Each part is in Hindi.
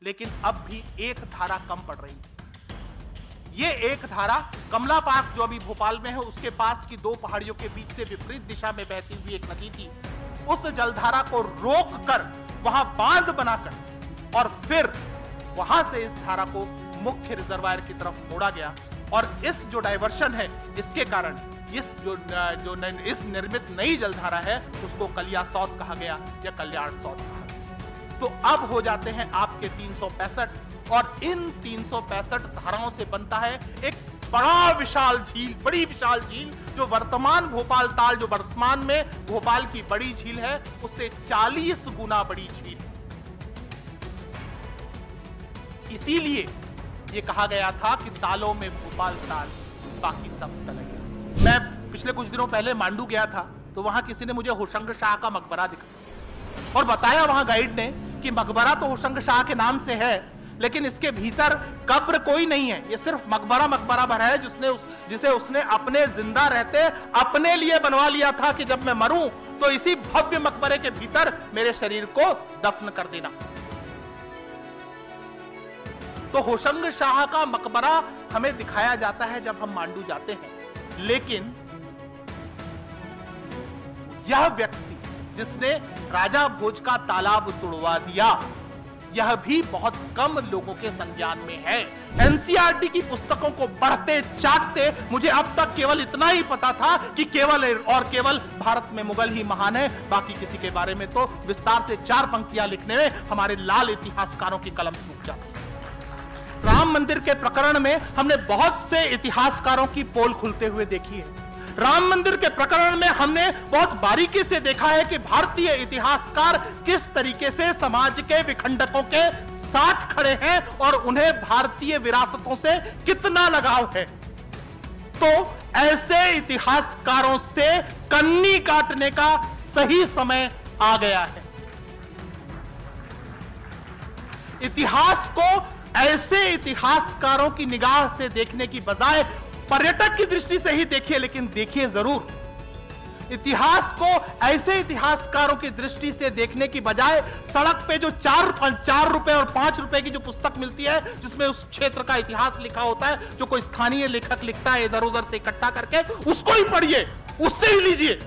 लेकिन अब भी एक धारा कम पड़ रही थी। ये एक धारा कमला पार्क जो अभी भोपाल में है, उसके पास की दो पहाड़ियों के बीच से विपरीत दिशा में बहती हुई एक नदी थी। उस जलधारा को रोककर वहां बांध बनाकर और फिर वहां से इस धारा को मुख्य रिजर्वायर की तरफ मोड़ा गया। और इस जो डाइवर्शन है, इसके कारण इस निर्मित नई जलधारा है उसको कलिया सौत कहा गया या कल्याण सौत कहा गया। तो अब हो जाते हैं आपके 365, और इन 365 धाराओं से बनता है एक बड़ी विशाल झील जो वर्तमान भोपाल ताल, जो वर्तमान में भोपाल की बड़ी झील है, उससे 40 गुना बड़ी झील। इसीलिए ये कहा गया था कि तालों में भोपाल ताल, बाकी सब तलैया। मैं पिछले कुछ दिनों पहले मांडू गया था, तो वहां किसी ने मुझे होशंग शाह का मकबरा दिखाया और बताया वहां गाइड ने कि मकबरा तो होशंग शाह के नाम से है, लेकिन इसके भीतर कब्र कोई नहीं है, ये सिर्फ मकबरा भर है जिसे उसने अपने जिंदा रहते अपने लिए बनवा लिया था कि जब मैं मरूं तो इसी भव्य मकबरे के भीतर मेरे शरीर को दफन कर देना। तो होशंग शाह का मकबरा हमें दिखाया जाता है जब हम मांडू जाते हैं, लेकिन यह व्यक्ति जिसने राजा भोज का तालाब तुड़वा दिया, यह भी बहुत कम लोगों के संज्ञान में है। एनसीईआरटी की पुस्तकों को पढ़ते चाटते मुझे अब तक केवल इतना ही पता था कि केवल और केवल भारत में मुगल ही महान है, बाकी किसी के बारे में तो विस्तार से 4 पंक्तियां लिखने में हमारे लाल इतिहासकारों की कलम सूख जाती। राम मंदिर के प्रकरण में हमने बहुत से इतिहासकारों की पोल खुलते हुए देखी है। राम मंदिर के प्रकरण में हमने बहुत बारीकी से देखा है कि भारतीय इतिहासकार किस तरीके से समाज के विखंडकों के साथ खड़े हैं और उन्हें भारतीय विरासतों से कितना लगाव है। तो ऐसे इतिहासकारों से कन्नी काटने का सही समय आ गया है। इतिहास को ऐसे इतिहासकारों की निगाह से देखने की बजाय पर्यटक की दृष्टि से ही देखिए, लेकिन देखिए जरूर। इतिहास को ऐसे इतिहासकारों की दृष्टि से देखने की बजाय सड़क पे जो 4 रुपए और 5 रुपए की जो पुस्तक मिलती है, जिसमें उस क्षेत्र का इतिहास लिखा होता है, जो कोई स्थानीय लेखक लिखता है इधर उधर से इकट्ठा करके, उसको ही पढ़िए, उससे ही लीजिए।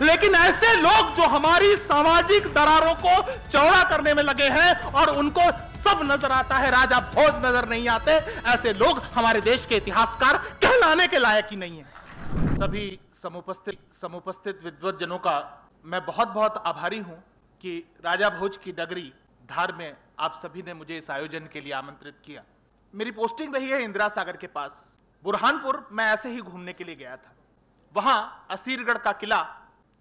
लेकिन ऐसे लोग जो हमारी सामाजिक दरारों को चौड़ा करने में लगे हैं और उनको सब नजर आता है, राजा भोज नजर नहीं आते, ऐसे लोग हमारे देश के इतिहासकार कहलाने के लायक ही नहीं है। सभी समुपस्थित विद्वज्जनों का मैं बहुत बहुत आभारी हूं कि राजा भोज की नगरी धार में आप सभी ने मुझे इस आयोजन के लिए आमंत्रित किया। मेरी पोस्टिंग रही है इंदिरा सागर के पास। बुरहानपुर मैं ऐसे ही घूमने के लिए गया था। वहां असीरगढ़ का किला,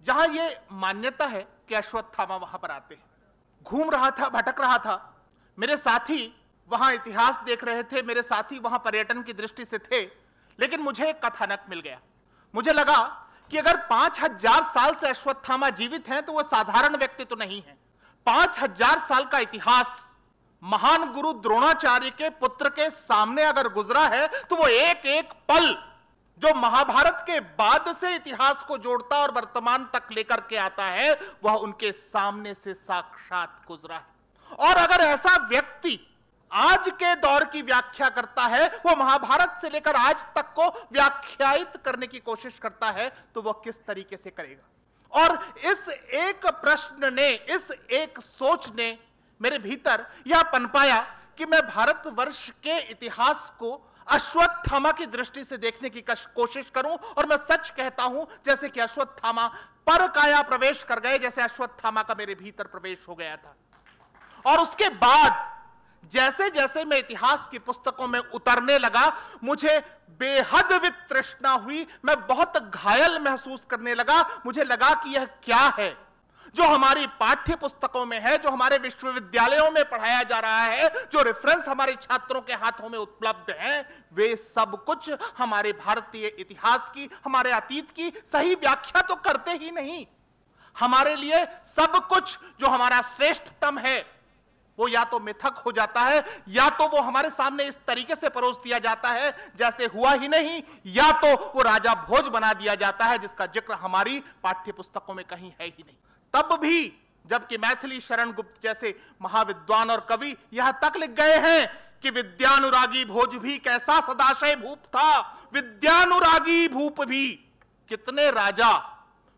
जहां यह मान्यता है कि अश्वत्थामा वहां पर आते हैं, घूम रहा था, भटक रहा था। मेरे साथी वहां इतिहास देख रहे थे, मेरे साथी वहां पर्यटन की दृष्टि से थे, लेकिन मुझे एक कथानक मिल गया। मुझे लगा कि अगर 5000 साल से अश्वत्थामा जीवित हैं तो वह साधारण व्यक्ति तो नहीं है। 5000 साल का इतिहास महान गुरु द्रोणाचार्य के पुत्र के सामने अगर गुजरा है तो वो एक एक पल जो महाभारत के बाद से इतिहास को जोड़ता और वर्तमान तक लेकर के आता है, वह उनके सामने से साक्षात गुजरा है। और अगर ऐसा व्यक्ति आज के दौर की व्याख्या करता है, वो महाभारत से लेकर आज तक को व्याख्यायित करने की कोशिश करता है, तो वह किस तरीके से करेगा। और इस एक प्रश्न ने, इस एक सोच ने मेरे भीतर यह पनपाया कि मैं भारतवर्ष के इतिहास को अश्वत्थामा की दृष्टि से देखने की कोशिश करूं। और मैं सच कहता हूं, जैसे कि अश्वत्थामा पर काया प्रवेश कर गए, जैसे अश्वत्थामा का मेरे भीतर प्रवेश हो गया था। और उसके बाद जैसे जैसे मैं इतिहास की पुस्तकों में उतरने लगा, मुझे बेहद वितृष्णा हुई, मैं बहुत घायल महसूस करने लगा। मुझे लगा कि यह क्या है जो हमारी पाठ्य पुस्तकों में है, जो हमारे विश्वविद्यालयों में पढ़ाया जा रहा है, जो रेफरेंस हमारे छात्रों के हाथों में उपलब्ध है, वे सब कुछ हमारे भारतीय इतिहास की, हमारे अतीत की सही व्याख्या तो करते ही नहीं। हमारे लिए सब कुछ जो हमारा श्रेष्ठतम है वो या तो मिथक हो जाता है, या तो वो हमारे सामने इस तरीके से परोस दिया जाता है जैसे हुआ ही नहीं, या तो वो राजा भोज बना दिया जाता है जिसका जिक्र हमारी पाठ्य पुस्तकों में कहीं है ही नहीं। तब भी जबकि मैथिली शरण गुप्त जैसे महाविद्वान और कवि यहां तक लिख गए हैं कि विद्यानुरागी भोज भी कैसा सदाशय भूप था। विद्यानुरागी भूप भी, कितने राजा,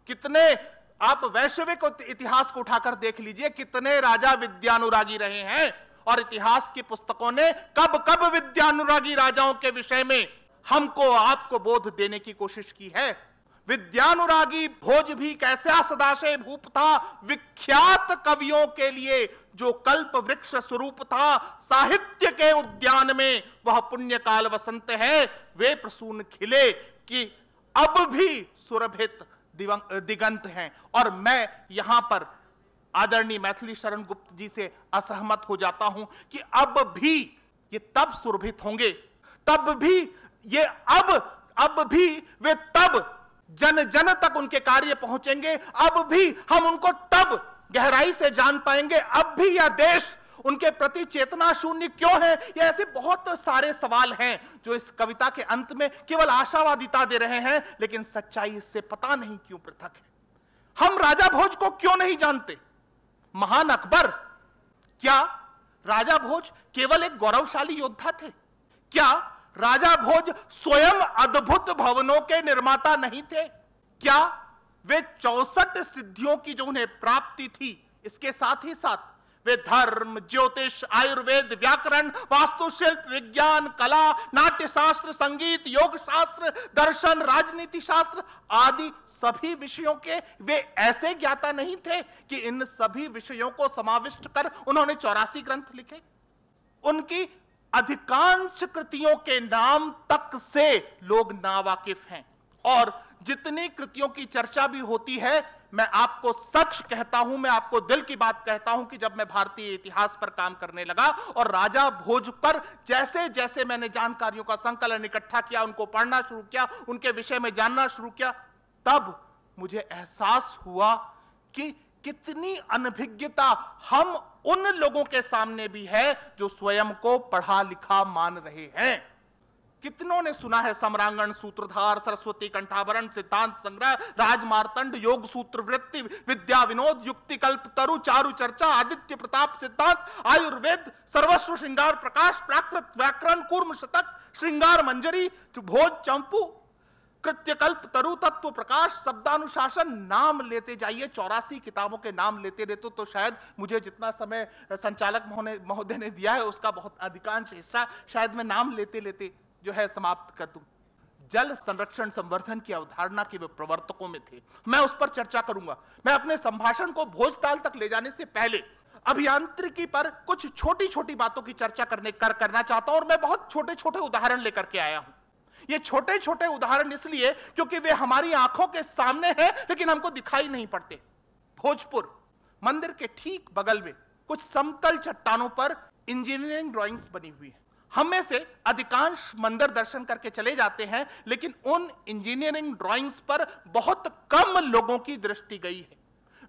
कितने, आप वैश्विक इतिहास को उठाकर देख लीजिए, कितने राजा विद्यानुरागी रहे हैं। और इतिहास की पुस्तकों ने कब कब विद्यानुरागी राजाओं के विषय में हमको आपको बोध देने की कोशिश की है। विद्यानुरागी भोज भी कैसा सदाशय भूप था, विख्यात कवियों के लिए जो कल्प वृक्ष स्वरूप था, साहित्य के उद्यान में वह पुण्यकाल वसंत है। वे प्रसून खिले कि अब भी सुरभित दिगंत हैं। और मैं यहां पर आदरणीय मैथिली शरण गुप्त जी से असहमत हो जाता हूं कि अब भी ये तब सुरभित होंगे, तब भी ये अब भी वे तब जन जन तक उनके कार्य पहुंचेंगे, अब भी हम उनको तब गहराई से जान पाएंगे। अब भी यह देश उनके प्रति चेतना शून्य क्यों है? ये ऐसे बहुत सारे सवाल हैं जो इस कविता के अंत में केवल आशावादिता दे रहे हैं, लेकिन सच्चाई इससे पता नहीं क्यों पृथक है। हम राजा भोज को क्यों नहीं जानते? महान अकबर, क्या राजा भोज केवल एक गौरवशाली योद्धा थे? क्या राजा भोज स्वयं अद्भुत भवनों के निर्माता नहीं थे? क्या वे 64 सिद्धियों की जो उन्हें प्राप्ति थी, इसके साथ ही साथ वे धर्म, ज्योतिष, आयुर्वेद, व्याकरण, वास्तुशिल्प, विज्ञान, कला, नाट्य शास्त्र, संगीत, योग शास्त्र, दर्शन, राजनीति शास्त्र आदि सभी विषयों के वे ऐसे ज्ञाता नहीं थे कि इन सभी विषयों को समाविष्ट कर उन्होंने 84 ग्रंथ लिखे? उनकी अधिकांश कृतियों के नाम तक से लोग नावाकिफ हैं। और जितनी कृतियों की चर्चा भी होती है, मैं आपको सच कहता हूं, मैं आपको दिल की बात कहता हूं कि जब मैं भारतीय इतिहास पर काम करने लगा और राजा भोज पर जैसे जैसे मैंने जानकारियों का संकलन इकट्ठा किया, उनको पढ़ना शुरू किया, उनके विषय में जानना शुरू किया, तब मुझे एहसास हुआ कि कितनी अनभिज्ञता हम उन लोगों के सामने भी है जो स्वयं को पढ़ा लिखा मान रहे हैं। कितनों ने सुना है सम्रांगण, सूत्रधार, सरस्वती कंठाभरण, सिद्धांत संग्रह, राजमार्तंड, योग सूत्र वृत्ति, विद्या विनोद, युक्ति कल्प तरु, चारु चर्चा, आदित्य प्रताप सिद्धांत, आयुर्वेद, सर्वस्व श्रृंगार प्रकाश, प्राकृत व्याकरण, कूर्म शतक, श्रृंगार मंजरी, भोज चंपू, कृत्यकल्प तरु, तत्व प्रकाश, शब्दानुशासन, नाम लेते जाइए। 84 किताबों के नाम लेते रहते तो शायद मुझे जितना समय संचालक महोदय ने दिया है उसका बहुत अधिकांश हिस्सा शायद मैं नाम लेते लेते जो है समाप्त कर दूं। जल संरक्षण संवर्धन की अवधारणा के वे प्रवर्तकों में थे। मैं उस पर चर्चा करूंगा। मैं अपने संभाषण को भोजताल तक ले जाने से पहले अभियांत्रिकी पर कुछ छोटी छोटी बातों की चर्चा करना चाहता हूं, और मैं बहुत छोटे छोटे उदाहरण लेकर के आया हूं। ये छोटे छोटे उदाहरण इसलिए क्योंकि वे हमारी आंखों के सामने हैं लेकिन हमको दिखाई नहीं पड़ते। भोजपुर मंदिर के ठीक बगल में कुछ समतल चट्टानों पर इंजीनियरिंग ड्राइंग्स बनी हुई है। हम में से अधिकांश मंदिर दर्शन करके चले जाते हैं, लेकिन उन इंजीनियरिंग ड्राइंग्स पर बहुत कम लोगों की दृष्टि गई है।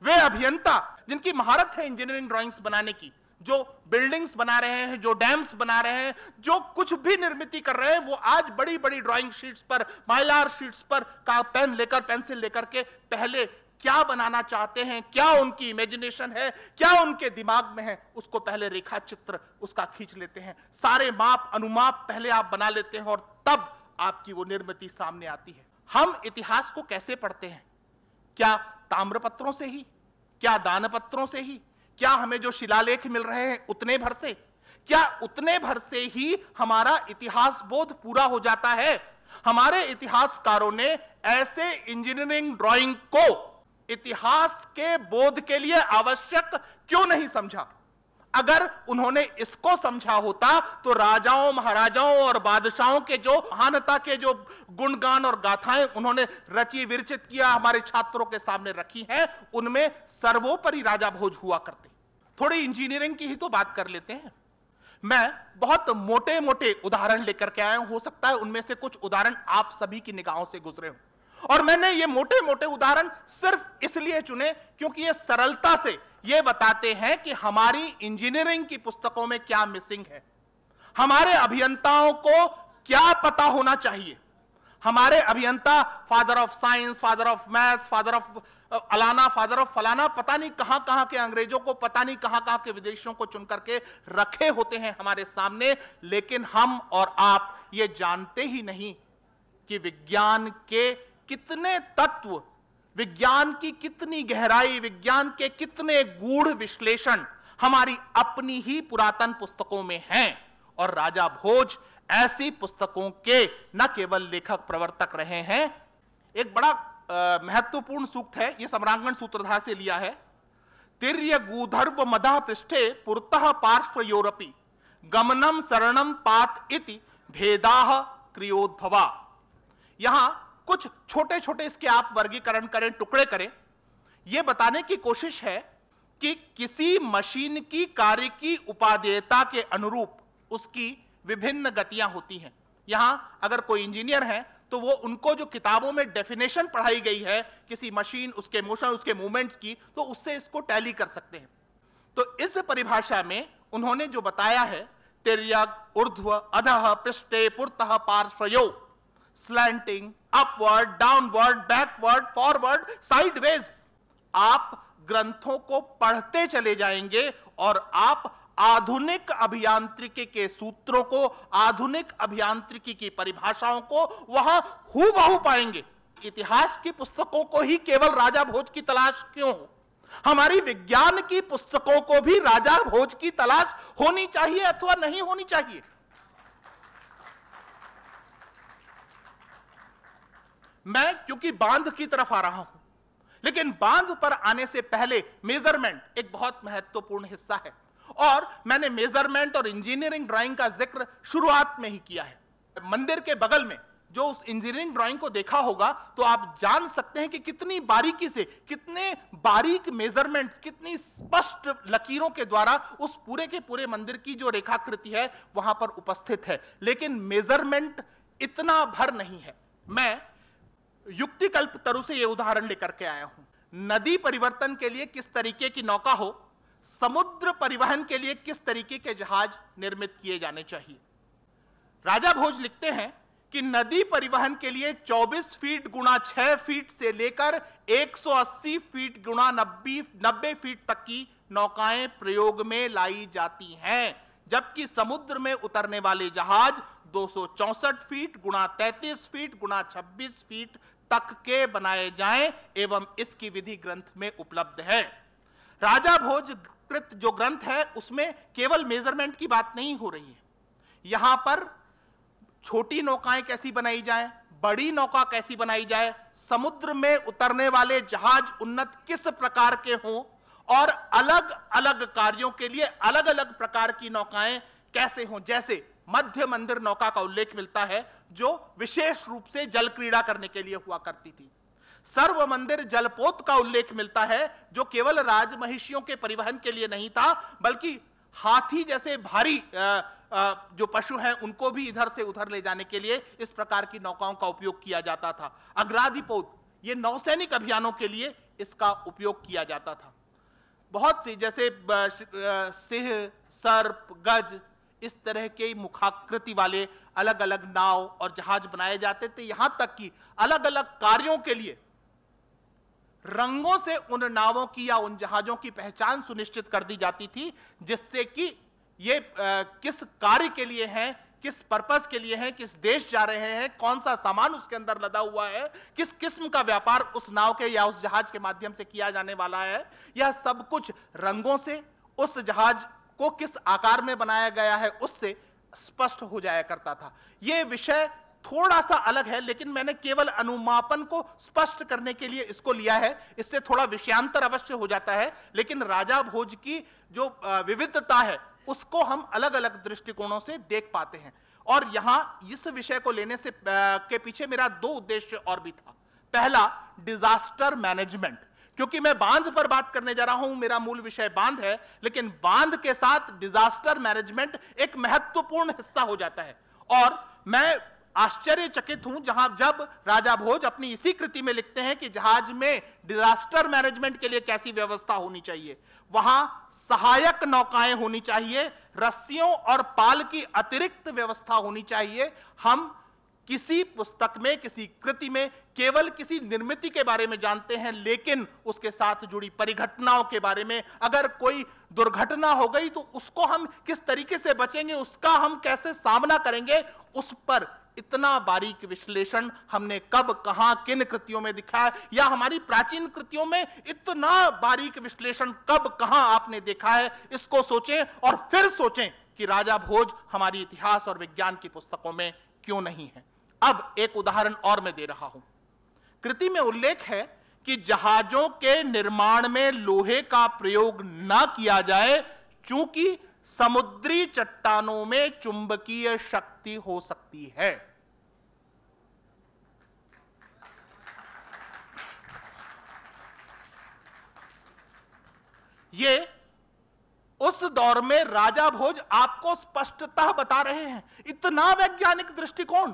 वे अभियंता जिनकी महारत है इंजीनियरिंग ड्राइंग्स बनाने की, जो बिल्डिंग्स बना रहे हैं, जो डैम्स बना रहे हैं, जो कुछ भी निर्मित कर रहे हैं, वो आज बड़ी बड़ी ड्राइंग शीट्स पर, माइलार शीट्स पर का पेन लेकर, पेंसिल लेकर के पहले क्या बनाना चाहते हैं, क्या उनकी इमेजिनेशन है, क्या उनके दिमाग में है, उसको पहले रेखा चित्र उसका खींच लेते हैं। सारे माप अनुमाप पहले आप बना लेते हैं और तब आपकी वो निर्मिति सामने आती है। हम इतिहास को कैसे पढ़ते हैं? क्या ताम्रपत्रों से ही? क्या दानपत्रों से ही? क्या हमें जो शिलालेख मिल रहे हैं उतने भर से? क्या उतने भर से ही हमारा इतिहास बोध पूरा हो जाता है? हमारे इतिहासकारों ने ऐसे इंजीनियरिंग ड्राइंग को इतिहास के बोध के लिए आवश्यक क्यों नहीं समझा? अगर उन्होंने इसको समझा होता तो राजाओं, महाराजाओं और बादशाहों के जो महानता के जो गुणगान और गाथाएं उन्होंने रची विरचित किया, हमारे छात्रों के सामने रखी हैं, उनमें सर्वोपरि राजा भोज हुआ करते। थोड़ी इंजीनियरिंग की ही तो बात कर लेते हैं। मैं बहुत मोटे मोटे उदाहरण लेकर के आया हूं, हो सकता है उनमें से कुछ उदाहरण आप सभी की निगाहों से गुजरे हों, और मैंने ये मोटे मोटे उदाहरण सिर्फ इसलिए चुने क्योंकि ये सरलता से ये बताते हैं कि हमारी इंजीनियरिंग की पुस्तकों में क्या मिसिंग है, हमारे अभियंताओं को क्या पता होना चाहिए। हमारे अभियंता father of science, father of maths, father of अलाना फादर ऑफ फलाना, पता नहीं कहां कहां के अंग्रेजों को, पता नहीं कहां कहां के विदेशियों को चुन करके रखे होते हैं हमारे सामने, लेकिन हम और आप ये जानते ही नहीं कि विज्ञान के कितने तत्व, विज्ञान की कितनी गहराई, विज्ञान के कितने गूढ़ विश्लेषण हमारी अपनी ही पुरातन पुस्तकों में हैं। और राजा भोज ऐसी पुस्तकों के न केवल लेखक प्रवर्तक रहे हैं। एक बड़ा महत्वपूर्ण सूक्त है, यह सम्रांगण सूत्रधार से लिया है। तिर्य गूधर्व मदः पृष्ठे पुरतः पार्श्व यूरोपी गमनम शरणम पात इति भेदाह क्रियोद्भवा। यहां कुछ छोटे छोटे इसके आप वर्गीकरण करें, टुकड़े करें। यह बताने की कोशिश है कि किसी मशीन की कार्य की उपादेयता के अनुरूप उसकी विभिन्न गतियां होती हैं। यहां अगर कोई इंजीनियर है तो वो उनको जो किताबों में डेफिनेशन पढ़ाई गई है किसी मशीन, उसके मोशन, उसके मूवमेंट्स की, तो उससे इसको टैली कर सकते हैं। तो इस परिभाषा में उन्होंने जो बताया है, तिर्यक, ऊर्ध्व, अधः, पृष्ठे, पुरतः, पार्श्वयो, slanting, upward, downward, backward, forward, sideways. आप ग्रंथों को पढ़ते चले जाएंगे और आप आधुनिक अभियांत्रिकी के सूत्रों को, आधुनिक अभियांत्रिकी की परिभाषाओं को वहां हूबहू पाएंगे। इतिहास की पुस्तकों को ही केवल राजा भोज की तलाश क्यों हो? हमारी विज्ञान की पुस्तकों को भी राजा भोज की तलाश होनी चाहिए अथवा नहीं होनी चाहिए। मैं क्योंकि बांध की तरफ आ रहा हूं, लेकिन बांध पर आने से पहले मेजरमेंट एक बहुत महत्वपूर्ण हिस्सा है, और मैंने मेजरमेंट और इंजीनियरिंग ड्राइंग का जिक्र शुरुआत में ही किया है। मंदिर के बगल में जो उस इंजीनियरिंग ड्राइंग को देखा होगा तो आप जान सकते हैं कि कितनी बारीकी से, कितने बारीक मेजरमेंट, कितनी स्पष्ट लकीरों के द्वारा उस पूरे के पूरे मंदिर की जो रेखाकृति है वहां पर उपस्थित है। लेकिन मेजरमेंट इतना भर नहीं है। मैं युक्तिकल्प तरु से यह उदाहरण लेकर के आया हूं। नदी परिवर्तन के लिए किस तरीके की नौका हो, समुद्र परिवहन के लिए किस तरीके के जहाज निर्मित किए जाने चाहिए। राजा भोज लिखते हैं कि नदी परिवहन के लिए 24 फीट गुणा 6 फीट से लेकर 180 फीट गुणा 90 फीट तक की नौकाएं प्रयोग में लाई जाती हैं, जबकि समुद्र में उतरने वाले जहाज 264 फीट गुणा 33 फीट गुणा 26 फीट तक के बनाए जाएं, एवं इसकी विधि ग्रंथ में उपलब्ध है। राजा भोज कृत जो ग्रंथ है उसमें केवल मेजरमेंट की बात नहीं हो रही है। यहां पर छोटी नौकाएं कैसी बनाई जाए, बड़ी नौका कैसी बनाई जाए, समुद्र में उतरने वाले जहाज उन्नत किस प्रकार के हों, और अलग अलग कार्यों के लिए अलग अलग प्रकार की नौकाएं कैसे हों। जैसे मध्य मंदिर नौका का उल्लेख मिलता है जो विशेष रूप से जल क्रीड़ा करने के लिए हुआ करती थी। सर्व मंदिर जलपोत का उल्लेख मिलता है जो केवल राजमहिषियों के परिवहन के लिए नहीं था, बल्कि हाथी जैसे भारी जो पशु हैं उनको भी इधर से उधर ले जाने के लिए इस प्रकार की नौकाओं का उपयोग किया जाता था। अग्राधिपोत, ये नौसैनिक अभियानों के लिए इसका उपयोग किया जाता था। बहुत सी जैसे सिंह, सर्प, गज, इस तरह के मुखाकृति वाले अलग अलग नाव और जहाज बनाए जाते थे। यहां तक कि अलग अलग कार्यों के लिए रंगों से उन नावों की या उन जहाजों की पहचान सुनिश्चित कर दी जाती थी, जिससे कि ये किस कार्य के लिए हैं, किस पर्पस के लिए हैं, किस देश जा रहे हैं, कौन सा सामान उसके अंदर लदा हुआ है, किस किस्म का व्यापार उस नाव के या उस जहाज के माध्यम से किया जाने वाला है, यह सब कुछ रंगों से, उस जहाज को किस आकार में बनाया गया है उससे स्पष्ट हो जाया करता था। यह विषय थोड़ा सा अलग है, लेकिन मैंने केवल अनुमापन को स्पष्ट करने के लिए इसको लिया है। इससे थोड़ा विषयांतर अवश्य हो जाता है, लेकिन राजा भोज की जो विविधता है उसको हम अलग अलग दृष्टिकोणों से देख पाते हैं। और यहां इस विषय को लेने से के पीछे मेरा दो उद्देश्य और भी था। पहला, डिजास्टर मैनेजमेंट, क्योंकि मैं बांध पर बात करने जा रहा हूं, मेरा मूल विषय बांध है, लेकिन बांध के साथ डिजास्टर मैनेजमेंट एक महत्वपूर्ण हिस्सा हो जाता है। और मैं आश्चर्यचकित हूं जब राजा भोज अपनी इसी कृति में लिखते हैं कि जहाज में डिजास्टर मैनेजमेंट के लिए कैसी व्यवस्था होनी चाहिए। वहां सहायक नौकाएं होनी चाहिए, रस्सियों और पाल की अतिरिक्त व्यवस्था होनी चाहिए। हम किसी पुस्तक में, किसी कृति में केवल किसी निर्मिति के बारे में जानते हैं, लेकिन उसके साथ जुड़ी परिघटनाओं के बारे में, अगर कोई दुर्घटना हो गई तो उसको हम किस तरीके से बचेंगे, उसका हम कैसे सामना करेंगे, उस पर इतना बारीक विश्लेषण हमने कब, कहां, किन कृतियों में दिखा है, या हमारी प्राचीन कृतियों में इतना बारीक विश्लेषण कब, कहां आपने देखा है। इसको सोचें और फिर सोचें कि राजा भोज हमारी इतिहास और विज्ञान की पुस्तकों में क्यों नहीं है। अब एक उदाहरण और मैं दे रहा हूं। कृति में उल्लेख है कि जहाजों के निर्माण में लोहे का प्रयोग न किया जाए, चूंकि समुद्री चट्टानों में चुंबकीय शक्ति हो सकती है। ये उस दौर में राजा भोज आपको स्पष्टतः बता रहे हैं। इतना वैज्ञानिक दृष्टिकोण,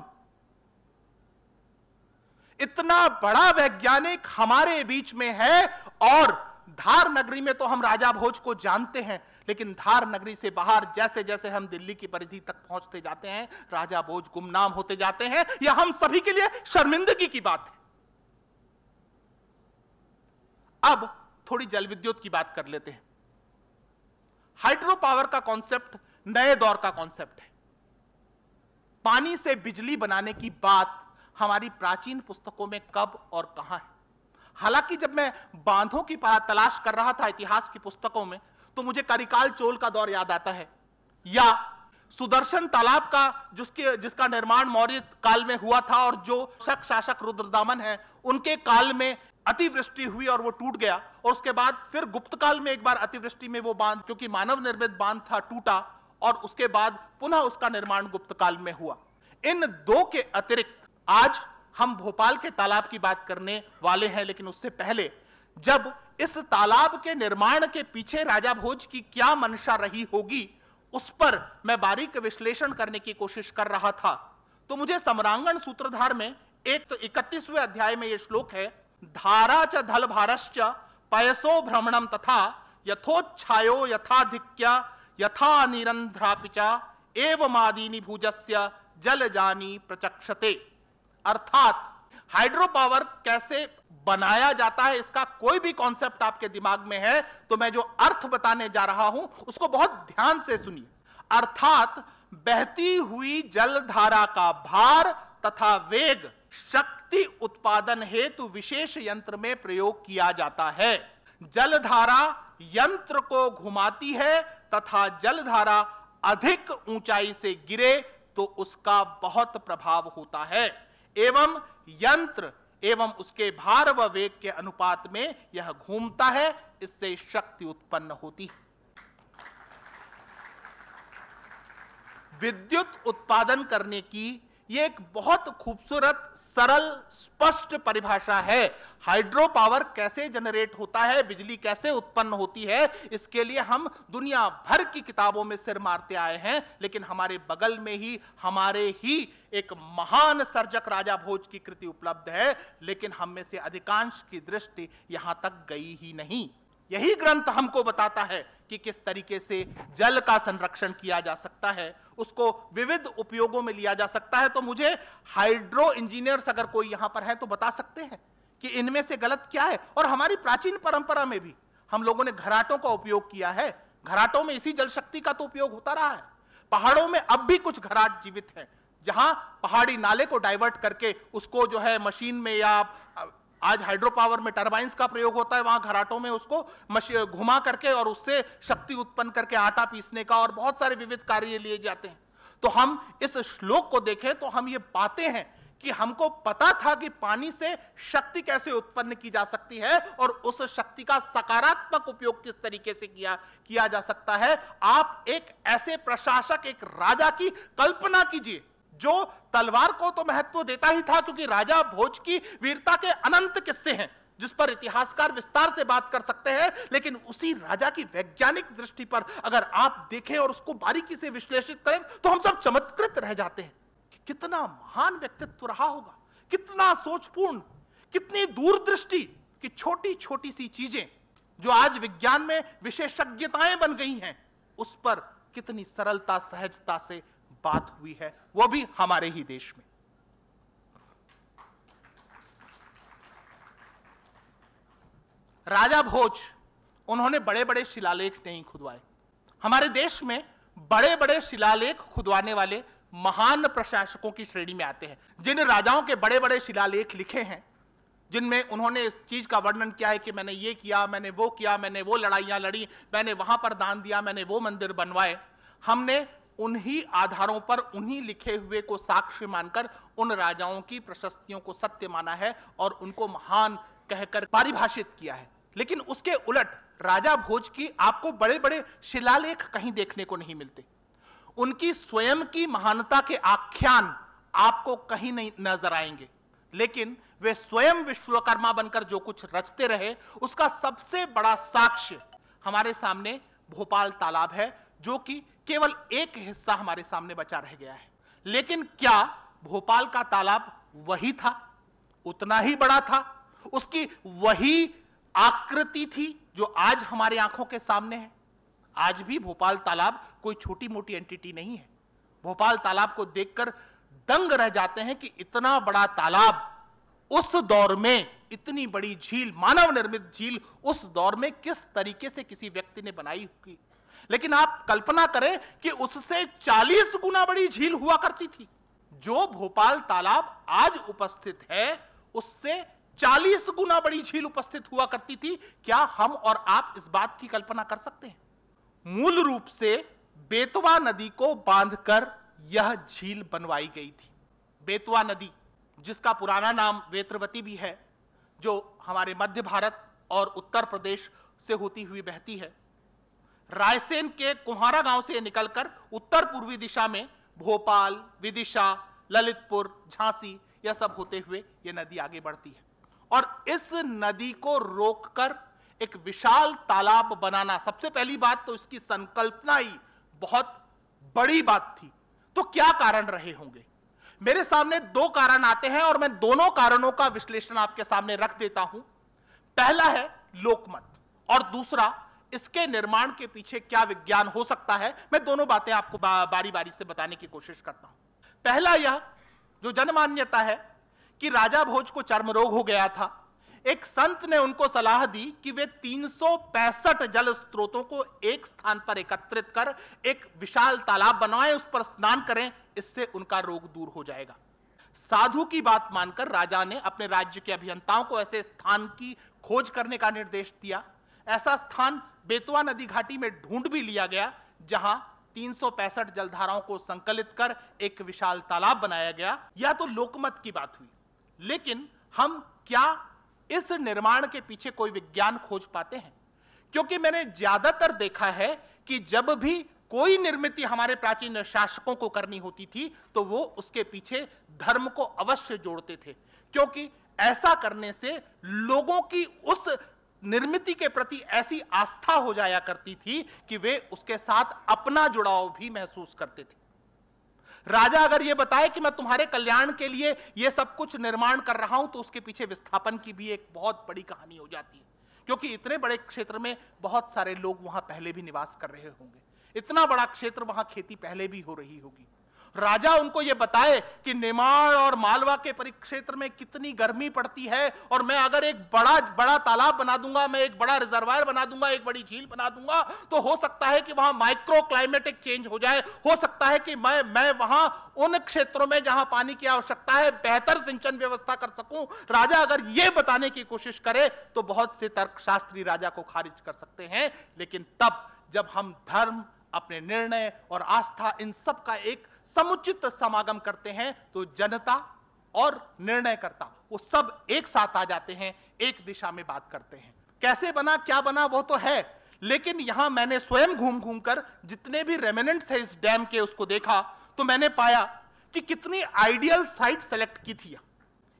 इतना बड़ा वैज्ञानिक हमारे बीच में है। और धार नगरी में तो हम राजा भोज को जानते हैं, लेकिन धार नगरी से बाहर जैसे जैसे हम दिल्ली की परिधि तक पहुंचते जाते हैं, राजा भोज गुमनाम होते जाते हैं। यह हम सभी के लिए शर्मिंदगी की बात है। अब थोड़ी जल विद्युत की बात कर लेते हैं। हाइड्रो पावर का कॉन्सेप्ट नए दौर का कॉन्सेप्ट है। पानी से बिजली बनाने की बात हमारी प्राचीन पुस्तकों में कब और कहां है। हालांकि जब मैं बांधों की तलाश कर रहा था इतिहास की पुस्तकों में, तो मुझे करिकाल चोल का दौर याद आता है, या सुदर्शन तालाब का जिसका निर्माण मौर्य काल में हुआ था, और जो शक शासक रुद्रदामन है उनके काल में अतिवृष्टि हुई और वो टूट गया, और उसके बाद फिर गुप्त काल में एक बार अतिवृष्टि में वो बांध, क्योंकि मानव निर्मित बांध था, टूटा, और उसके बाद पुनः उसका निर्माण गुप्त काल में हुआ। इन दो के अतिरिक्त आज हम भोपाल के तालाब की बात करने वाले हैं, लेकिन उससे पहले जब इस तालाब के निर्माण के पीछे राजा भोज की क्या मंशा रही होगी, उस पर मैं बारीक विश्लेषण करने की कोशिश कर रहा था, तो मुझे सम्रांगण सूत्रधार में एक तो 31वें अध्याय में यह श्लोक है, धारा च धल भारश्च पयसो भ्रमणम तथा यथोच्छायो यथाधिक्या यथा निरंध्रापिचा एवमादीनि भुजस्य जलजानी प्रचक्षते। अर्थात हाइड्रो पावर कैसे बनाया जाता है, इसका कोई भी कॉन्सेप्ट आपके दिमाग में है तो मैं जो अर्थ बताने जा रहा हूं उसको बहुत ध्यान से सुनिए। अर्थात बहती हुई जलधारा का भार तथा वेग शक्ति उत्पादन हेतु विशेष यंत्र में प्रयोग किया जाता है। जलधारा यंत्र को घुमाती है तथा जलधारा अधिक ऊंचाई से गिरे तो उसका बहुत प्रभाव होता है, एवं यंत्र एवं उसके भार व वेग के अनुपात में यह घूमता है, इससे शक्ति उत्पन्न होती है। विद्युत उत्पादन करने की यह एक बहुत खूबसूरत, सरल, स्पष्ट परिभाषा है। हाइड्रो पावर कैसे जनरेट होता है, बिजली कैसे उत्पन्न होती है, इसके लिए हम दुनिया भर की किताबों में सिर मारते आए हैं, लेकिन हमारे बगल में ही हमारे ही एक महान सर्जक राजा भोज की कृति उपलब्ध है, लेकिन हम में से अधिकांश की दृष्टि यहां तक गई ही नहीं। यही ग्रंथ हमको बताता है कि किस तरीके से जल का संरक्षण किया जा सकता है, उसको विविध उपयोगों में लिया जा सकता है। तो मुझे हाइड्रो इंजीनियर्स अगर कोई यहां पर है तो बता सकते हैं कि इनमें से गलत क्या है। और हमारी प्राचीन परंपरा में भी हम लोगों ने घराटों का उपयोग किया है, घराटों में इसी जल शक्ति का तो उपयोग होता रहा है। पहाड़ों में अब भी कुछ घराट जीवित हैं, जहां पहाड़ी नाले को डाइवर्ट करके उसको जो है मशीन में, या आज हाइड्रो पावर में टरबाइंस का प्रयोग होता है, वहां घराटों में उसको घुमा करके और उससे शक्ति उत्पन्न करके आटा पीसने का और बहुत सारे विविध कार्य लिए जाते हैं। तो हम इस श्लोक को देखें तो हम ये पाते हैं कि हमको पता था कि पानी से शक्ति कैसे उत्पन्न की जा सकती है और उस शक्ति का सकारात्मक उपयोग किस तरीके से किया जा सकता है। आप एक ऐसे प्रशासक, एक राजा की कल्पना कीजिए जो तलवार को तो महत्व देता ही था, क्योंकि राजा भोज की वीरता के अनंत किस्से हैं जिस पर इतिहासकार विस्तार से बात कर सकते हैं, लेकिन उसी राजा की वैज्ञानिक दृष्टि पर अगर आप देखें और उसको बारीकी से विश्लेषित करें तो हम सब चमत्कृत रह जाते हैं कि कितना महान व्यक्तित्व रहा होगा, कितना सोचपूर्ण, कितनी दूरदृष्टि कि छोटी छोटी सी चीजें जो आज विज्ञान में विशेषज्ञताएं बन गई हैं, उस पर कितनी सरलता, सहजता से बात हुई है, वो भी हमारे ही देश में। राजा भोज उन्होंने बड़े बड़े शिलालेख नहीं खुदवाए। हमारे देश में बड़े बड़े शिलालेख खुदवाने वाले महान प्रशासकों की श्रेणी में आते हैं। जिन राजाओं के बड़े बड़े शिलालेख लिखे हैं, जिनमें उन्होंने इस चीज का वर्णन किया है कि मैंने ये किया, मैंने वो किया, मैंने वो लड़ाइयां लड़ी, मैंने वहां पर दान दिया, मैंने वो मंदिर बनवाए, हमने उन्हीं आधारों पर उन्हीं लिखे हुए को साक्ष्य मानकर उन राजाओं की प्रशस्तियों को सत्य माना है और उनको महान कहकर परिभाषित किया है। लेकिन उसके उलट राजा भोज की आपको बड़े बड़े शिलालेख कहीं देखने को नहीं मिलते। उनकी स्वयं की महानता के आख्यान आपको कहीं नहीं नजर आएंगे, लेकिन वे स्वयं विश्वकर्मा बनकर जो कुछ रचते रहे उसका सबसे बड़ा साक्ष्य हमारे सामने भोपाल तालाब है, जो कि केवल एक हिस्सा हमारे सामने बचा रह गया है। लेकिन क्या भोपाल का तालाब वही था, उतना ही बड़ा था, उसकी वही आकृति थी जो आज हमारे आंखों के सामने है? आज भी भोपाल तालाब कोई छोटी मोटी एंटिटी नहीं है। भोपाल तालाब को देखकर दंग रह जाते हैं कि इतना बड़ा तालाब उस दौर में, इतनी बड़ी झील, मानव निर्मित झील उस दौर में किस तरीके से किसी व्यक्ति ने बनाई होगी। लेकिन आप कल्पना करें कि उससे 40 गुना बड़ी झील हुआ करती थी। जो भोपाल तालाब आज उपस्थित है उससे 40 गुना बड़ी झील उपस्थित हुआ करती थी। क्या हम और आप इस बात की कल्पना कर सकते हैं? मूल रूप से बेतवा नदी को बांधकर यह झील बनवाई गई थी। बेतवा नदी, जिसका पुराना नाम वेत्रवती भी है, जो हमारे मध्य भारत और उत्तर प्रदेश से होती हुई बहती है, रायसेन के कुम्हारा गांव से निकलकर उत्तर पूर्वी दिशा में भोपाल, विदिशा, ललितपुर, झांसी, यह सब होते हुए यह नदी आगे बढ़ती है। और इस नदी को रोककर एक विशाल तालाब बनाना, सबसे पहली बात तो इसकी संकल्पना ही बहुत बड़ी बात थी। तो क्या कारण रहे होंगे? मेरे सामने दो कारण आते हैं और मैं दोनों कारणों का विश्लेषण आपके सामने रख देता हूं। पहला है लोकमत और दूसरा इसके निर्माण के पीछे क्या विज्ञान हो सकता है। मैं दोनों बातें आपको बारी बारी से बताने की कोशिश करता हूं। पहला यह जो जनमान्यता है कि राजा भोज को चर्म रोग हो गया था। एक संत ने उनको सलाह दी कि वे 365 जल स्रोतों को एक स्थान पर एकत्रित कर एक विशाल तालाब बनवाएं, उस पर स्नान करें, इससे उनका रोग दूर हो जाएगा। साधु की बात मानकर राजा ने अपने राज्य के अभियंताओं को ऐसे स्थान की खोज करने का निर्देश दिया। ऐसा स्थान बेतवा नदी घाटी में ढूंढ भी लिया गया, जहां 365 जलधाराओं को संकलित कर एक विशाल तालाब बनाया गया। यह तो लोकमत की बात हुई, लेकिन हम क्या इस निर्माण के पीछे कोई विज्ञान खोज पाते हैं? क्योंकि मैंने ज्यादातर देखा है कि जब भी कोई निर्मिति हमारे प्राचीन शासकों को करनी होती थी तो वो उसके पीछे धर्म को अवश्य जोड़ते थे, क्योंकि ऐसा करने से लोगों की उस निर्मिति के प्रति ऐसी आस्था हो जाया करती थी कि वे उसके साथ अपना जुड़ाव भी महसूस करते थे। राजा अगर यह बताए कि मैं तुम्हारे कल्याण के लिए यह सब कुछ निर्माण कर रहा हूं, तो उसके पीछे विस्थापन की भी एक बहुत बड़ी कहानी हो जाती है, क्योंकि इतने बड़े क्षेत्र में बहुत सारे लोग वहां पहले भी निवास कर रहे होंगे, इतना बड़ा क्षेत्र, वहां खेती पहले भी हो रही होगी। राजा उनको यह बताए कि नेमाड़ और मालवा के परिक्षेत्र में कितनी गर्मी पड़ती है, और मैं अगर एक बड़ा तालाब बना दूंगा, मैं एक बड़ा रिजर्वायर बना दूंगा, एक बड़ी झील बना दूंगा, तो हो सकता है कि वहां माइक्रो क्लाइमेटिक चेंज हो जाए। हो सकता है कि मैं वहां उन क्षेत्रों में जहां पानी की आवश्यकता है बेहतर सिंचन व्यवस्था कर सकूं। राजा अगर यह बताने की कोशिश करे तो बहुत से तर्कशास्त्री राजा को खारिज कर सकते हैं, लेकिन तब जब हम धर्म, अपने निर्णय और आस्था, इन सब का एक समुचित समागम करते हैं, तो जनता और निर्णयकर्ता वो सब एक साथ आ जाते हैं, एक दिशा में बात करते हैं। कैसे बना, क्या बना, वो तो है, लेकिन यहां मैंने स्वयं घूम घूम कर जितने भी रेमिनेंट्स है इस डैम के उसको देखा, तो मैंने पाया कि कितनी आइडियल साइट सेलेक्ट की थी।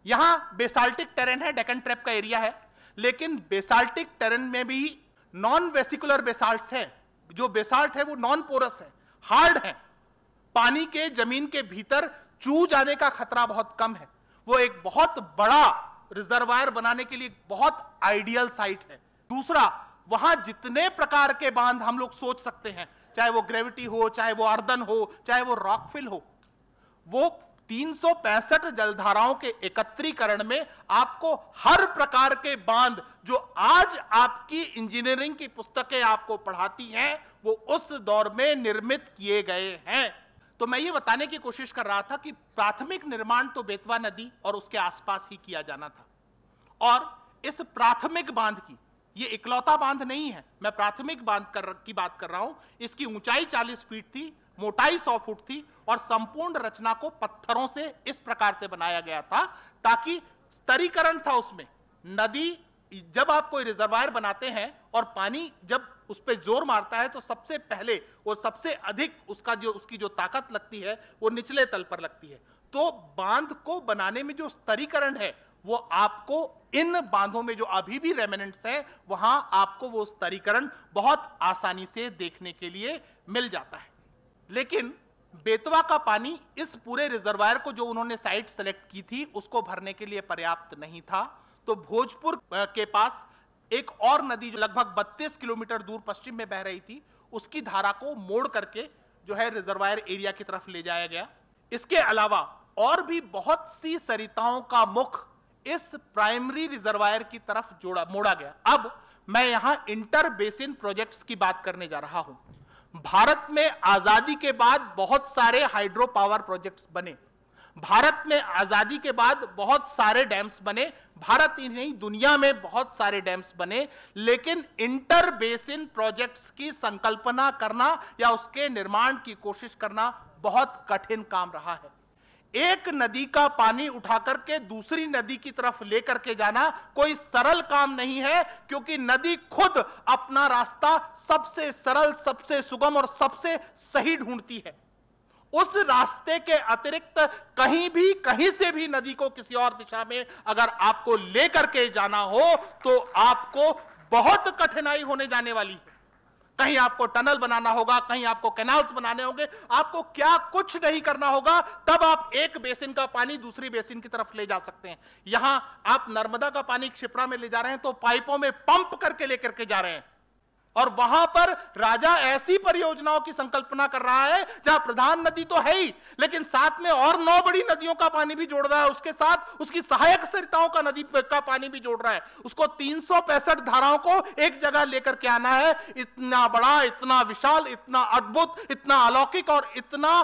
यहां बेसाल्टिक टेरेन है, डेक्कन ट्रैप का एरिया है, लेकिन बेसाल्टिक टेरेन में भी नॉन वेसिकुलर बेसाल्ट्स है। जो बेसाल्ट है वो नॉन पोरस है, हार्ड है, पानी के जमीन के भीतर चू जाने का खतरा बहुत कम है। वो एक बहुत बड़ा रिजर्वायर बनाने के लिए बहुत आइडियल साइट है। दूसरा, वहां जितने प्रकार के बांध हम लोग सोच सकते हैं, चाहे वो ग्रेविटी हो, चाहे वो अर्दन हो, चाहे वो रॉकफिल हो, वो 365 जलधाराओं के एकत्रीकरण में आपको हर प्रकार के बांध जो आज आपकी इंजीनियरिंग की पुस्तकें आपको पढ़ाती हैं, वो उस दौर में निर्मित किए गए हैं। तो मैं ये बताने की कोशिश कर रहा था कि प्राथमिक निर्माण तो बेतवा नदी और उसके आसपास ही किया जाना था, और इस प्राथमिक बांध की, ये इकलौता बांध नहीं है, मैं प्राथमिक बांध की बात कर रहा हूं। इसकी ऊंचाई 40 फीट थी, मोटाई 100 फुट थी, और संपूर्ण रचना को पत्थरों से इस प्रकार से बनाया गया था ताकि स्तरीकरण था उसमें। नदी, जब आप कोई रिजर्वायर बनाते हैं और पानी जब उस पर जोर मारता है तो सबसे पहले और सबसे अधिक उसकी जो ताकत लगती है वो निचले तल पर लगती है। तो बांध को बनाने में जो स्तरीकरण है वो आपको इन बांधों में जो अभी भी रेमिनेंट्स हैं वहां आपको वो स्तरीकरण बहुत आसानी से देखने के लिए मिल जाता है। लेकिन बेतवा का पानी इस पूरे रिजर्वायर को जो उन्होंने साइट सेलेक्ट की थी उसको भरने के लिए पर्याप्त नहीं था। तो भोजपुर के पास एक और नदी जो लगभग 32 किलोमीटर दूर पश्चिम में बह रही थी, उसकी धारा को मोड़ करके जो है रिजर्वायर एरिया की तरफ ले जाया गया। इसके अलावा और भी बहुत सी सरिताओं का मुख इस प्राइमरी रिजर्वायर की तरफ मोड़ा गया। अब मैं यहां इंटर बेसिन प्रोजेक्ट्स की बात करने जा रहा हूं। भारत में आजादी के बाद बहुत सारे हाइड्रो पावर प्रोजेक्ट्स बने, भारत में आजादी के बाद बहुत सारे डैम्स बने, भारत ही नहीं दुनिया में बहुत सारे डैम्स बने, लेकिन इंटर बेसिन प्रोजेक्ट्स की संकल्पना करना या उसके निर्माण की कोशिश करना बहुत कठिन काम रहा है। एक नदी का पानी उठाकर के दूसरी नदी की तरफ लेकर के जाना कोई सरल काम नहीं है, क्योंकि नदी खुद अपना रास्ता सबसे सरल, सबसे सुगम और सबसे सही ढूंढती है। उस रास्ते के अतिरिक्त कहीं से भी नदी को किसी और दिशा में अगर आपको लेकर के जाना हो तो आपको बहुत कठिनाई होने जाने वाली है। कहीं आपको टनल बनाना होगा, कहीं आपको कैनाल्स बनाने होंगे, आपको क्या कुछ नहीं करना होगा, तब आप एक बेसिन का पानी दूसरी बेसिन की तरफ ले जा सकते हैं। यहां आप नर्मदा का पानी क्षिप्रा में ले जा रहे हैं तो पाइपों में पंप करके लेकर के जा रहे हैं, और वहां पर राजा ऐसी परियोजनाओं की संकल्पना कर रहा है जहां प्रधान नदी तो है ही, लेकिन साथ में और 9 बड़ी नदियों का पानी भी जोड़ रहा है, उसके साथ उसकी सहायक सरिताओं का नदी का पानी भी जोड़ रहा है। उसको 365 धाराओं को एक जगह लेकर के आना है। इतना बड़ा, इतना विशाल, इतना अद्भुत, इतना अलौकिक और इतना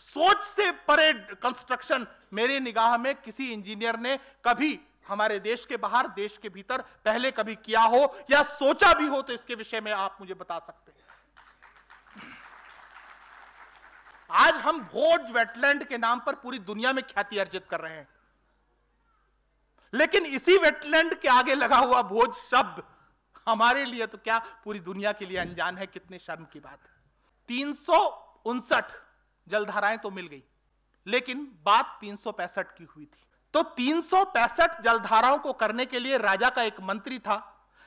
सोच से परे कंस्ट्रक्शन मेरी निगाह में किसी इंजीनियर ने कभी हमारे देश के बाहर, देश के भीतर पहले कभी किया हो या सोचा भी हो तो इसके विषय में आप मुझे बता सकते हैं। आज हम भोज वेटलैंड के नाम पर पूरी दुनिया में ख्याति अर्जित कर रहे हैं, लेकिन इसी वेटलैंड के आगे लगा हुआ भोज शब्द हमारे लिए तो क्या पूरी दुनिया के लिए अनजान है। कितने शर्म की बात है। 359 जलधाराएं तो मिल गई, लेकिन बात 365 की हुई थी। तो 365 जलधाराओं को करने के लिए राजा का एक मंत्री था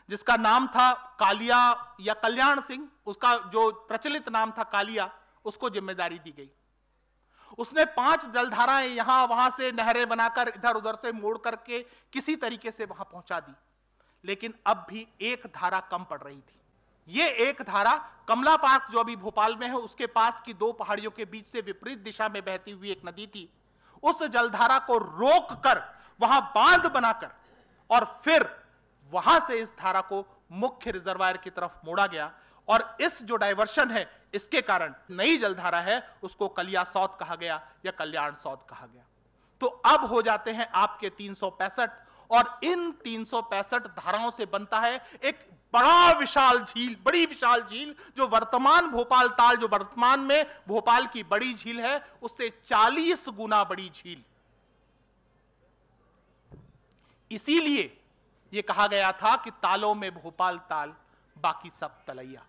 जिसका नाम था कालिया या कल्याण सिंह, उसका जो प्रचलित नाम था कालिया, उसको जिम्मेदारी दी गई। उसने 5 जलधाराएं यहां वहां से नहरें बनाकर इधर उधर से मोड़ करके किसी तरीके से वहां पहुंचा दी, लेकिन अब भी एक धारा कम पड़ रही थी। ये एक धारा कमला पार्क जो अभी भोपाल में है उसके पास की 2 पहाड़ियों के बीच से विपरीत दिशा में बहती हुई एक नदी थी। उस जलधारा को रोककर वहां बांध बनाकर और फिर वहां से इस धारा को मुख्य रिजर्वायर की तरफ मोड़ा गया, और इस जो डाइवर्शन है इसके कारण नई जलधारा है उसको कलिया सौत कहा गया या कल्याण सौत कहा गया। तो अब हो जाते हैं आपके 365, और इन 365 धाराओं से बनता है एक बड़ी विशाल झील जो वर्तमान भोपाल ताल, जो वर्तमान में भोपाल की बड़ी झील है, उससे 40 गुना बड़ी झील। इसीलिए यह कहा गया था कि तालों में भोपाल ताल, बाकी सब तलैया।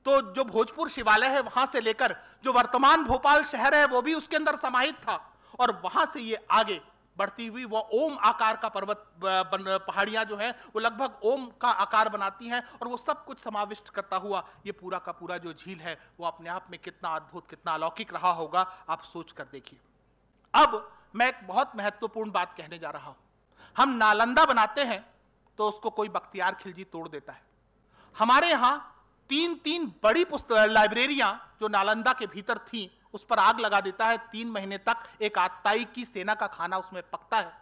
तो जो भोजपुर शिवालय है वहां से लेकर जो वर्तमान भोपाल शहर है वो भी उसके अंदर समाहित था, और वहां से ये आगे बढ़ती हुई वो ओम आकार का पर्वत पहाड़ियां जो हैं वो लगभग ओम का आकार बनाती हैं, और वो सब कुछ समाविष्ट करता हुआ ये पूरा का पूरा जो झील है वो अपने आप में कितना अद्भुत, कितना अलौकिक रहा होगा, आप सोच कर देखिए। अब मैं एक बहुत महत्वपूर्ण बात कहने जा रहा हूं। हम नालंदा बनाते हैं तो उसको कोई बख्तियार खिलजी तोड़ देता है। हमारे यहां तीन बड़ी लाइब्रेरियां जो नालंदा के भीतर थी उस पर आग लगा देता है। 3 महीने तक एक आतताई की सेना का खाना उसमें पकता है।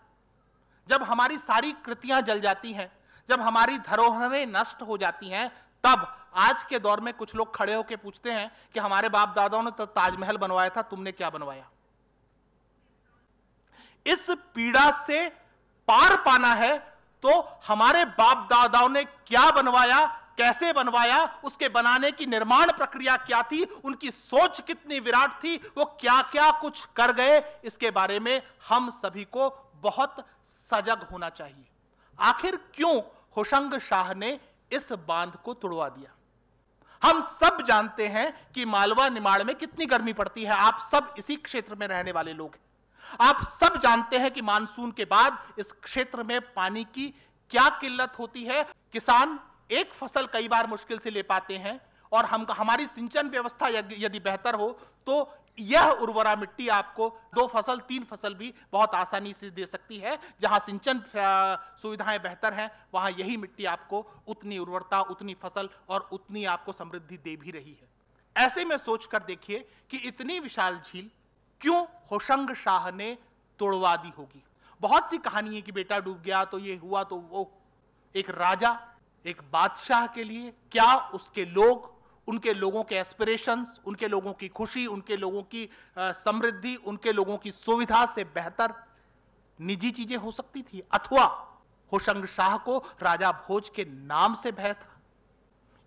जब हमारी सारी कृतियां जल जाती हैं, जब हमारी धरोहरें नष्ट हो जाती हैं, तब आज के दौर में कुछ लोग खड़े होकर पूछते हैं कि हमारे बाप दादाओं ने तो ताजमहल बनवाया था, तुमने क्या बनवाया? इस पीड़ा से पार पाना है तो हमारे बाप दादाओं ने क्या बनवाया, कैसे बनवाया, उसके बनाने की निर्माण प्रक्रिया क्या थी, उनकी सोच कितनी विराट थी, वो क्या क्या कुछ कर गए, इसके बारे में हम सभी को बहुत सजग होना चाहिए। आखिर क्यों होशंग शाह ने इस बांध को तोड़वा दिया? हम सब जानते हैं कि मालवा निमाड़ में कितनी गर्मी पड़ती है। आप सब इसी क्षेत्र में रहने वाले लोग हैं। आप सब जानते हैं कि मानसून के बाद इस क्षेत्र में पानी की क्या किल्लत होती है। किसान एक फसल कई बार मुश्किल से ले पाते हैं, और हमारी सिंचन व्यवस्था यदि बेहतर हो तो यह उर्वरा मिट्टी आपको 2 फसल 3 फसल भी बहुत आसानी से दे सकती है। जहां सिंचन सुविधाएं बेहतर हैं, वहां यही मिट्टी आपको उतनी उर्वरता, उतनी फसल और उतनी आपको समृद्धि दे भी रही है। ऐसे में सोचकर देखिए कि इतनी विशाल झील क्यों होशंग शाह ने तोड़वा दी होगी। बहुत सी कहानी है कि बेटा डूब गया तो ये हुआ तो वो। एक राजा, एक बादशाह के लिए क्या उसके लोग, उनके लोगों के एस्पिरेशंस, उनके लोगों की खुशी, उनके लोगों की समृद्धि, उनके लोगों की सुविधा से बेहतर निजी चीजें हो सकती थी? अथवा होशंग शाह को राजा भोज के नाम से भय था?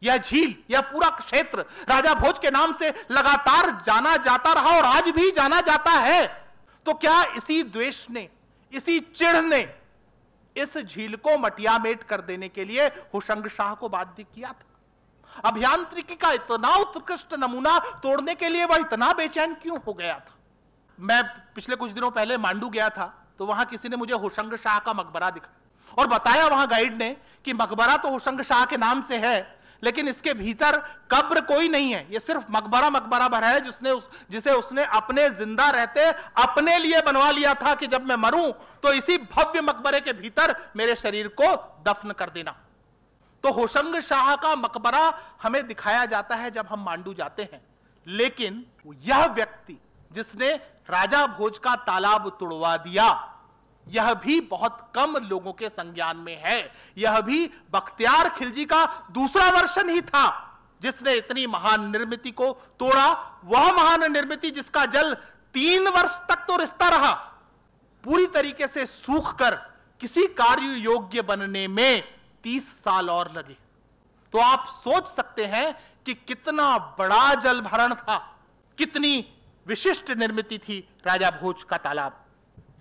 यह झील, यह पूरा क्षेत्र राजा भोज के नाम से लगातार जाना जाता रहा और आज भी जाना जाता है। तो क्या इसी द्वेष ने, इसी चिढ़ ने इस झील को मटियामेट कर देने के लिए होशंग शाह को बाध्य किया था? अभियांत्रिकी का इतना उत्कृष्ट नमूना तोड़ने के लिए वह इतना बेचैन क्यों हो गया था? मैं पिछले कुछ दिनों पहले मांडू गया था, तो वहां किसी ने मुझे होशंग शाह का मकबरा दिखा और बताया वहां गाइड ने कि मकबरा तो होशंग शाह के नाम से है, लेकिन इसके भीतर कब्र कोई नहीं है। यह सिर्फ मकबरा भर है जिसे उसने अपने जिंदा रहते अपने लिए बनवा लिया था कि जब मैं मरूं तो इसी भव्य मकबरे के भीतर मेरे शरीर को दफन कर देना। तो होशंग शाह का मकबरा हमें दिखाया जाता है जब हम मांडू जाते हैं, लेकिन यह व्यक्ति जिसने राजा भोज का तालाब तुड़वा दिया, यह भी बहुत कम लोगों के संज्ञान में है। यह भी बख्तियार खिलजी का दूसरा वर्षन ही था जिसने इतनी महान निर्मिति को तोड़ा। वह महान निर्मिति जिसका जल 3 वर्ष तक तो रिश्ता रहा, पूरी तरीके से सूखकर किसी कार्य योग्य बनने में 30 साल और लगे। तो आप सोच सकते हैं कि कितना बड़ा जल भरण था, कितनी विशिष्ट निर्मिति थी राजा भोज का तालाब।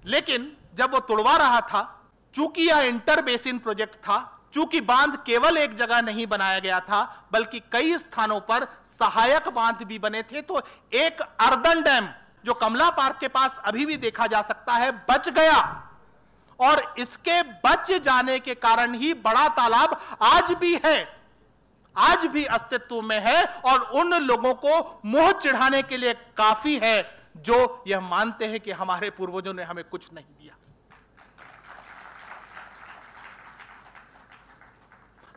लेकिन जब वो तोड़वा रहा था, चूंकि यह इंटर बेसिन प्रोजेक्ट था, चूंकि बांध केवल एक जगह नहीं बनाया गया था बल्कि कई स्थानों पर सहायक बांध भी बने थे, तो एक अर्दन डैम जो कमला पार्क के पास अभी भी देखा जा सकता है, बच गया। और इसके बच जाने के कारण ही बड़ा तालाब आज भी है, आज भी अस्तित्व में है और उन लोगों को मुंह चिढ़ाने के लिए काफी है जो यह मानते हैं कि हमारे पूर्वजों ने हमें कुछ नहीं दिया।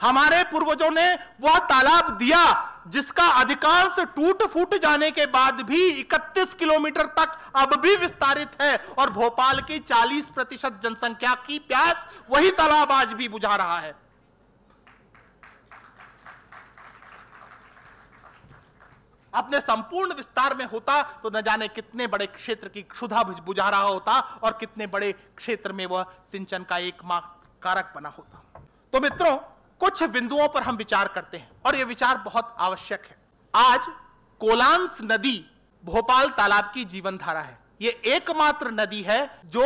हमारे पूर्वजों ने वह तालाब दिया जिसका अधिकांश टूट फूट जाने के बाद भी 31 किलोमीटर तक अब भी विस्तारित है, और भोपाल की 40% जनसंख्या की प्यास वही तालाब आज भी बुझा रहा है। अपने संपूर्ण विस्तार में होता तो न जाने कितने बड़े क्षेत्र की क्षुधा बुझा रहा होता और कितने बड़े क्षेत्र में वह सिंचन का एकमात्र कारक बना होता। तो मित्रों, कुछ बिंदुओं पर हम विचार करते हैं और यह विचार बहुत आवश्यक है। आज कोलांस नदी भोपाल तालाब की जीवन धारा है। यह एकमात्र नदी है जो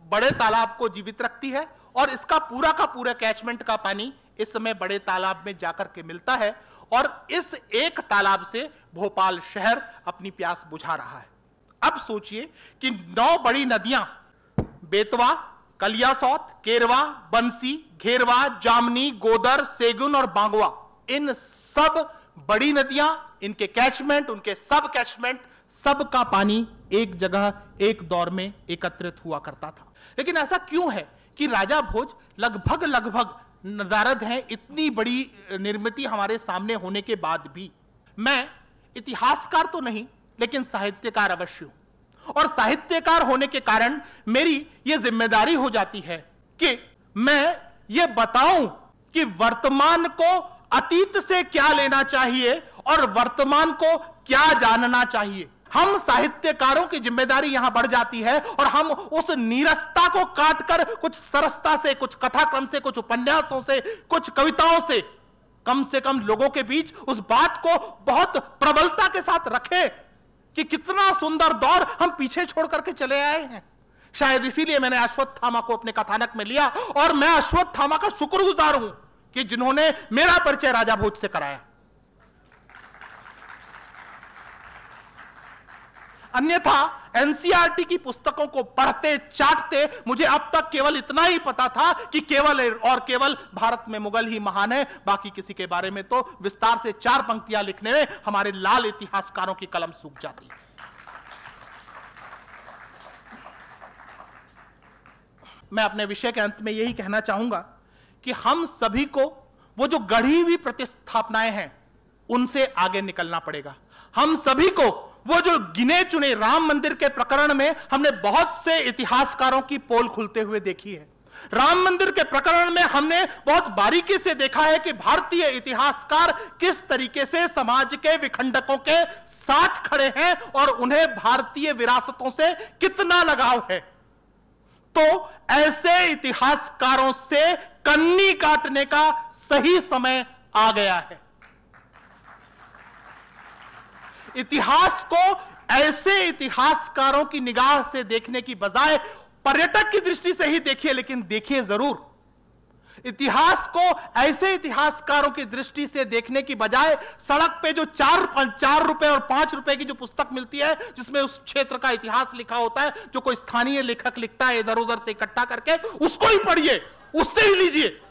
बड़े तालाब को जीवित रखती है और इसका पूरा का पूरा कैचमेंट का पानी इस समय बड़े तालाब में जाकर के मिलता है और इस एक तालाब से भोपाल शहर अपनी प्यास बुझा रहा है। अब सोचिए कि 9 बड़ी नदियां बेतवा, कलियासौत, केरवा, बंसी, घेरवा, जामनी, गोदर, सेगुन और बांगवा, इन सब बड़ी नदियां, इनके कैचमेंट, उनके सब कैचमेंट, सब का पानी एक जगह एक दौर में एकत्रित हुआ करता था। लेकिन ऐसा क्यों है कि राजा भोज लगभग नदारद हैं, इतनी बड़ी निर्मिति हमारे सामने होने के बाद भी। मैं इतिहासकार तो नहीं, लेकिन साहित्यकार अवश्य हूं, और साहित्यकार होने के कारण मेरी यह जिम्मेदारी हो जाती है कि मैं ये बताऊं कि वर्तमान को अतीत से क्या लेना चाहिए और वर्तमान को क्या जानना चाहिए। हम साहित्यकारों की जिम्मेदारी यहां बढ़ जाती है और हम उस नीरसता को काटकर कुछ सरसता से, कुछ कथाक्रम से, कुछ उपन्यासों से, कुछ कविताओं से कम लोगों के बीच उस बात को बहुत प्रबलता के साथ रखें कि कितना सुंदर दौर हम पीछे छोड़ करके चले आए हैं। शायद इसीलिए मैंने अश्वत्थामा को अपने कथानक में लिया, और मैं अश्वत्थामा का शुक्रगुजार हूं कि जिन्होंने मेरा परिचय राजा भोज से कराया। अन्यथा एनसीईआरटी की पुस्तकों को पढ़ते चाटते मुझे अब तक केवल इतना ही पता था कि केवल भारत में मुगल ही महान है, बाकी किसी के बारे में तो विस्तार से 4 पंक्तियां लिखने में हमारे लाल इतिहासकारों की कलम सूख जाती। मैं अपने विषय के अंत में यही कहना चाहूंगा कि हम सभी को वो जो गढ़ी हुई प्रतिस्थापनाएं हैं उनसे आगे निकलना पड़ेगा। हम सभी को वो जो गिने चुने राम मंदिर के प्रकरण में हमने बहुत से इतिहासकारों की पोल खुलते हुए देखी है। राम मंदिर के प्रकरण में हमने बहुत बारीकी से देखा है कि भारतीय इतिहासकार किस तरीके से समाज के विखंडकों के साथ खड़े हैं और उन्हें भारतीय विरासतों से कितना लगाव है। तो ऐसे इतिहासकारों से कन्नी काटने का सही समय आ गया है। इतिहास को ऐसे इतिहासकारों की निगाह से देखने की बजाय पर्यटक की दृष्टि से ही देखिए, लेकिन देखिए जरूर। इतिहास को ऐसे इतिहासकारों की दृष्टि से देखने की बजाय सड़क पे जो 4 रुपए और 5 रुपए की जो पुस्तक मिलती है, जिसमें उस क्षेत्र का इतिहास लिखा होता है, जो कोई स्थानीय लेखक लिखता है इधर उधर से इकट्ठा करके, उसको ही पढ़िए, उससे ही लीजिए।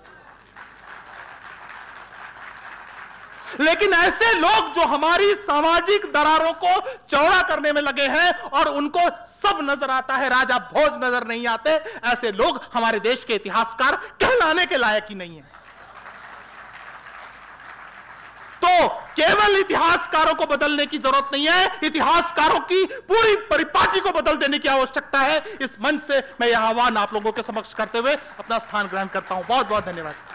लेकिन ऐसे लोग जो हमारी सामाजिक दरारों को चौड़ा करने में लगे हैं और उनको सब नजर आता है, राजा भोज नजर नहीं आते, ऐसे लोग हमारे देश के इतिहासकार कहलाने के लायक ही नहीं है। तो केवल इतिहासकारों को बदलने की जरूरत नहीं है, इतिहासकारों की पूरी परिपाटी को बदल देने की आवश्यकता है। इस मंच से मैं यह आह्वान आप लोगों के समक्ष करते हुए अपना स्थान ग्रहण करता हूं। बहुत बहुत धन्यवाद।